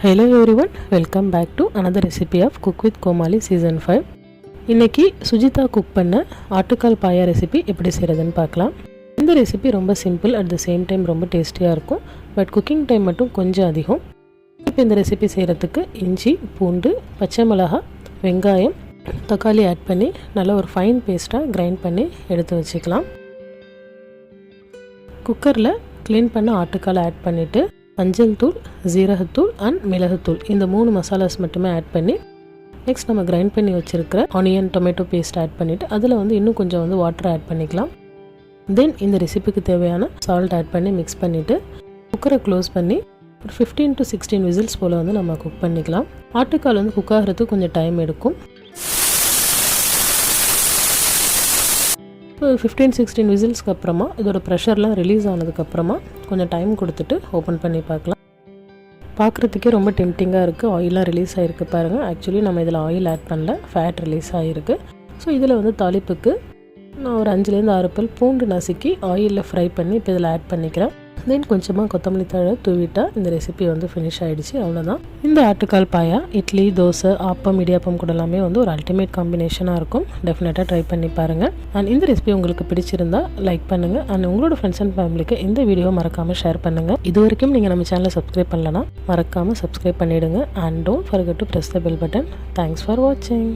Hello everyone, welcome back to another recipe of Cook with Komali season 5. இன்னைக்கு Sujitha cook பண்ண ஆட்டுக்கால் பாயா recipe எப்படி செய்கிறதுன்னு பார்க்கலாம். இந்த ரெசிபி ரொம்ப simple, at the same time ரொம்ப டேஸ்டியாக இருக்கும். பட் குக்கிங் டைம் மட்டும் கொஞ்சம் அதிகம். இப்போ இந்த ரெசிபி செய்கிறதுக்கு இஞ்சி, பூண்டு, பச்சை மிளகாய், வெங்காயம், தக்காளி ஆட் பண்ணி நல்லா ஒரு ஃபைன் பேஸ்ட்டாக கிரைண்ட் பண்ணி எடுத்து வச்சுக்கலாம். குக்கரில் க்ளீன் பண்ண ஆட்டுக்கால் ஆட் பண்ணிவிட்டு மஞ்சள் தூள், ஜீரகத்தூள் அண்ட் மிளகுத்தூள் இந்த 3 மசாலாஸ் மட்டுமே ஆட் பண்ணி நெக்ஸ்ட் நம்ம கிரைண்ட் பண்ணி வச்சுருக்கிற ஆனியன் டொமேட்டோ பேஸ்ட் ஆட் பண்ணிவிட்டு அதில் இன்னும் கொஞ்சம் வாட்டர் ஆட் பண்ணிக்கலாம். தென் இந்த ரெசிபிக்கு தேவையான சால்ட் ஆட் பண்ணி மிக்ஸ் பண்ணிவிட்டு குக்கரை க்ளோஸ் பண்ணி ஒரு 15 to 16 விசில்ஸ் போல் நம்ம குக் பண்ணிக்கலாம். ஆட்டுக்கால் குக் ஆகிறதுக்கு கொஞ்சம் டைம் எடுக்கும். 15-16 விசில்ஸ்க்கு அப்புறமா இதோட ப்ரெஷர்லாம் ரிலீஸ் ஆனதுக்கப்புறமா கொஞ்சம் டைம் கொடுத்துட்டு ஓப்பன் பண்ணி பார்க்கலாம். பார்க்குறதுக்கே ரொம்ப டெம்டிங்காக இருக்குது. ஆயிலாம் ரிலீஸ் ஆகிருக்கு பாருங்கள். ஆக்சுவலி நம்ம இதில் ஆயில் ஆட் பண்ணல, ஃபேட் ரிலீஸ் ஆகிருக்கு. ஸோ இதில் தாளிப்புக்கு நான் ஒரு 5-6 பல் பூண்டு நசுக்கி ஆயிலில் ஃப்ரை பண்ணி இப்போ இதில் ஆட் பண்ணிக்கிறேன். தென் கொஞ்சமாக கொத்தமல்லி தழை தூவிட்டால் இந்த ரெசிபி ஃபினிஷ் ஆகிடுச்சு. அவ்வளோதான். இந்த ஆட்டுக்கால் பாயா இட்லி, தோசை, ஆப்பம், இடியாப்பம் கூட எல்லாமே ஒரு அல்டிமேட் காம்பினேஷனாக இருக்கும். டெஃபினட்டாக ட்ரை பண்ணி பாருங்கள். அண்ட் இந்த ரெசிபி உங்களுக்கு பிடிச்சிருந்தா லைக் பண்ணுங்கள். அண்ட் உங்களோட ஃப்ரெண்ட்ஸ் அண்ட் ஃபேமிலிக்கு இந்த வீடியோ மறக்காமல் ஷேர் பண்ணுங்கள். இது வரைக்கும் நீங்கள் நம்ம சேனலை சப்ஸ்கிரைப் பண்ணலன்னா மறக்காமல் சப்ஸ்கிரைப் பண்ணிவிடுங்க. And don't forget to press the bell button. Thanks for வாட்சிங்.